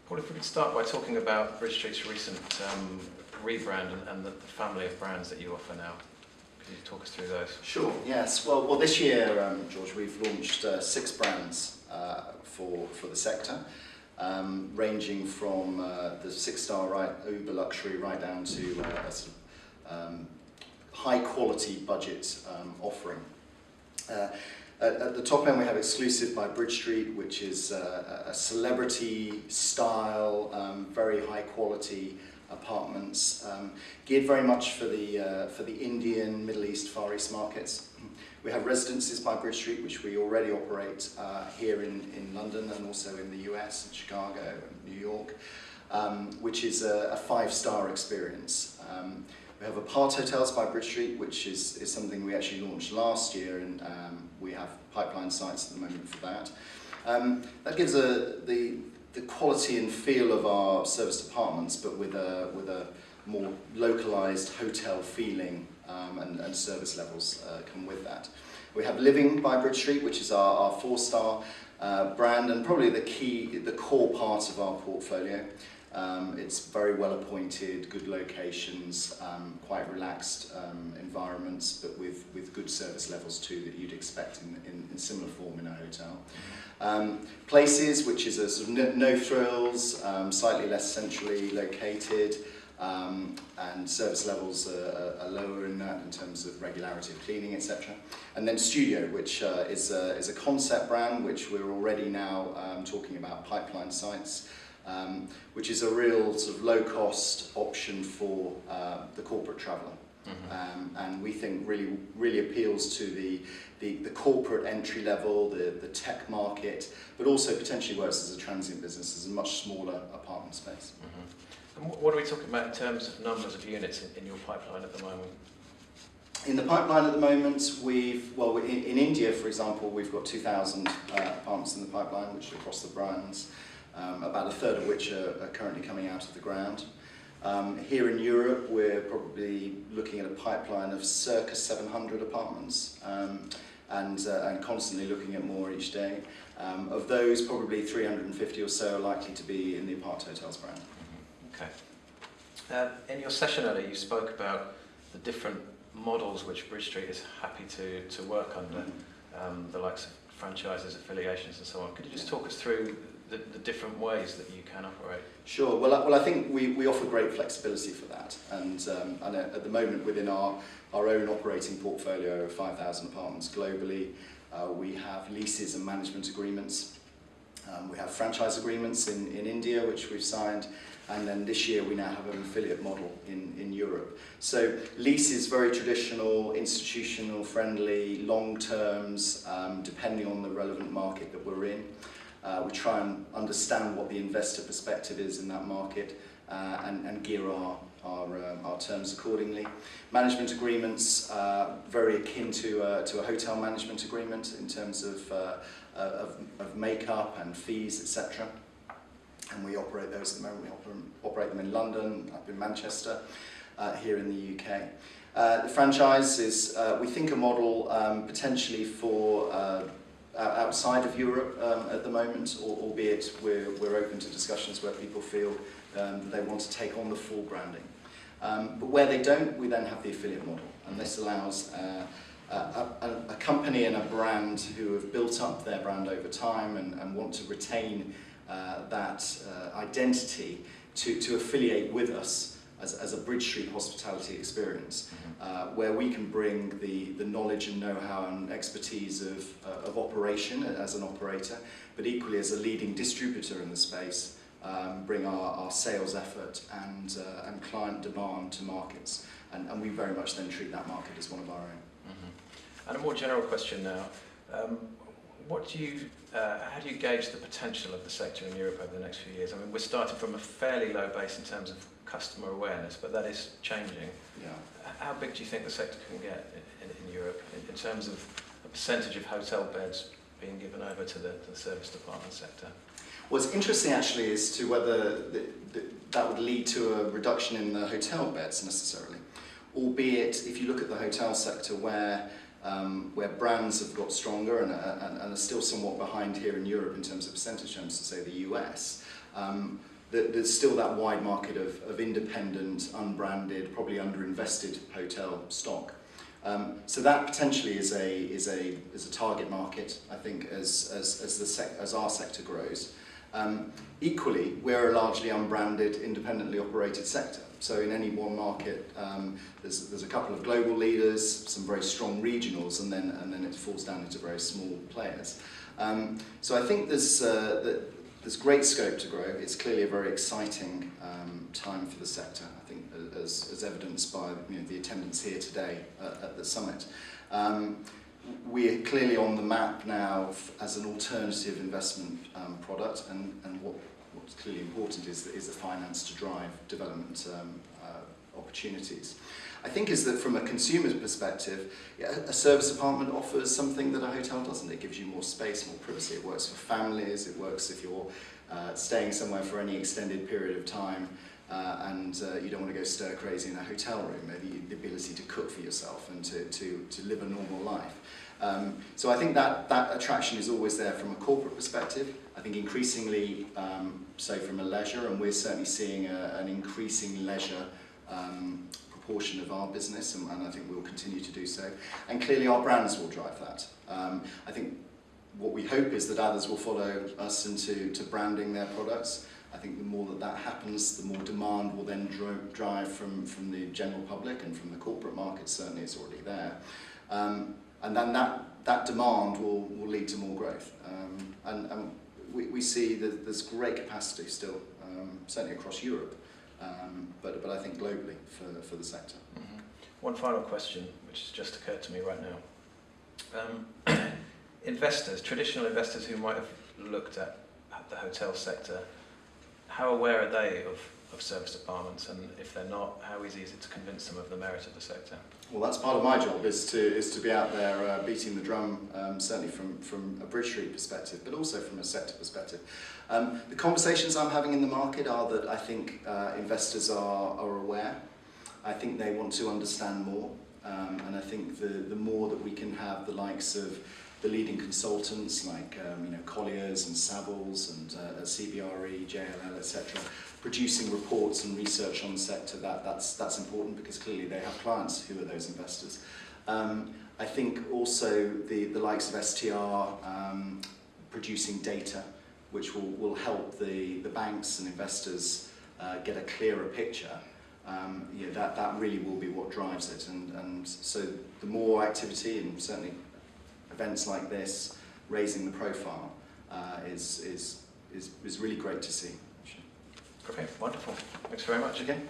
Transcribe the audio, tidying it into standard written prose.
Paul, if we could start by talking about Bridge Street's recent rebrand and the family of brands that you offer now. Could you talk us through those? Sure, yes. Well, this year, George, we've launched 6 brands for the sector, ranging from the 6-star uber luxury right down to a sort of, high quality budget offering. At the top end we have Exclusive by Bridge Street, which is a celebrity style, very high quality apartments, geared very much for the Indian, Middle East, Far East markets. We have Residences by Bridge Street, which we already operate here in London and also in the US, in Chicago and New York, which is a 5-star experience. We have Apart Hotels by Bridge Street, which is something we actually launched last year, and we have pipeline sites at the moment for that. That gives the quality and feel of our serviced apartments, but with a more localized hotel feeling, and service levels come with that. We have Living by Bridge Street, which is our 4-star brand and probably the core part of our portfolio. It's very well appointed, good locations, quite relaxed environments, but with good service levels too that you'd expect in similar form in a hotel. Places, which is a sort of no frills, slightly less centrally located, and service levels are lower in that in terms of regularity of cleaning, etc. And then Studio, which is a concept brand, which we're already now talking about pipeline sites. Which is a real sort of low-cost option for the corporate traveller, and we think really appeals to the corporate entry level, the tech market, but also potentially works as a transient business, as a much smaller apartment space. And what are we talking about in terms of numbers of units in your pipeline at the moment? In the pipeline at the moment, in India, for example, we've got 2,000 apartments in the pipeline, which are across the brands. About a third of which are currently coming out of the ground. Here in Europe, we're probably looking at a pipeline of circa 700 apartments, and constantly looking at more each day. Of those, probably 350 or so are likely to be in the Apart Hotels brand. Okay. In your session earlier, you spoke about the different models which Bridge Street is happy to work under, the likes of franchises, affiliations, and so on. Could you just talk us through the different ways that you can operate? Sure. Well, I think we offer great flexibility for that, and at the moment within our own operating portfolio of 5,000 apartments globally, we have leases and management agreements. We have franchise agreements in India, which we've signed, and then this year we now have an affiliate model in Europe. So leases, very traditional, institutional friendly, long terms, depending on the relevant market that we're in. We try and understand what the investor perspective is in that market, and gear our terms accordingly. Management agreements, very akin to a hotel management agreement in terms of make-up and fees, etc. And we operate those at the moment. We operate them in London, up in Manchester, here in the UK. The franchise is, we think, a model potentially for outside of Europe at the moment, albeit we're open to discussions where people feel that they want to take on the full branding. But where they don't, we then have the affiliate model, and this allows a company and a brand who have built up their brand over time and want to retain that identity to affiliate with us as a Bridge Street hospitality experience, where we can bring the knowledge and know-how and expertise of operation as an operator, but equally as a leading distributor in the space, bring our sales effort and client demand to markets, and we very much then treat that market as one of our own. And a more general question now. How do you gauge the potential of the sector in Europe over the next few years? I mean, we're starting from a fairly low base in terms of customer awareness, but that is changing. Yeah. How big do you think the sector can get in Europe in terms of a percentage of hotel beds being given over to the serviced apartment sector? What's interesting actually is to whether that would lead to a reduction in the hotel beds necessarily, albeit if you look at the hotel sector where brands have got stronger and are still somewhat behind here in Europe in terms of percentage terms, to say the US, there's still that wide market of independent, unbranded, probably underinvested hotel stock. So that potentially is a target market, I think, as our sector grows. Equally, we're a largely unbranded, independently operated sector. So in any one market, there's a couple of global leaders, some very strong regionals, and then it falls down into very small players. So I think there's great scope to grow. It's clearly a very exciting time for the sector, I think, as evidenced by the attendance here today at the summit. We're clearly on the map now as an alternative investment product, and what's clearly important is the finance to drive development opportunities. I think is that from a consumer's perspective, a service apartment offers something that a hotel doesn't. It gives you more space, more privacy. It works for families. It works if you're staying somewhere for any extended period of time and you don't want to go stir crazy in a hotel room. Maybe the ability to cook for yourself and to live a normal life. So I think that attraction is always there from a corporate perspective. I think increasingly so from a leisure, and we're certainly seeing an increasing leisure proportion of our business, and I think we'll continue to do so. And clearly our brands will drive that. I think what we hope is that others will follow us into branding their products. I think the more that happens, the more demand will then drive from the general public and from the corporate market. Certainly it's already there. And then that demand will lead to more growth. And we see that there's great capacity still, certainly across Europe, but I think globally for the sector. Mm-hmm. One final question, which has just occurred to me right now. Investors, traditional investors who might have looked at the hotel sector, how aware are they of serviced apartments, and if they're not, how easy is it to convince them of the merit of the sector? Well, that's part of my job, is to be out there beating the drum, certainly from a BridgeStreet perspective, but also from a sector perspective. The conversations I'm having in the market are that I think investors are aware. I think they want to understand more, and I think the more that we can have the likes of the leading consultants like Colliers and Savills and CBRE, JLL, etc., producing reports and research on the sector, that's important, because clearly they have clients who are those investors. I think also the likes of STR producing data, which will help the banks and investors get a clearer picture. That really will be what drives it, and so the more activity, and certainly events like this, raising the profile, is really great to see. Okay, wonderful. Thanks very much again.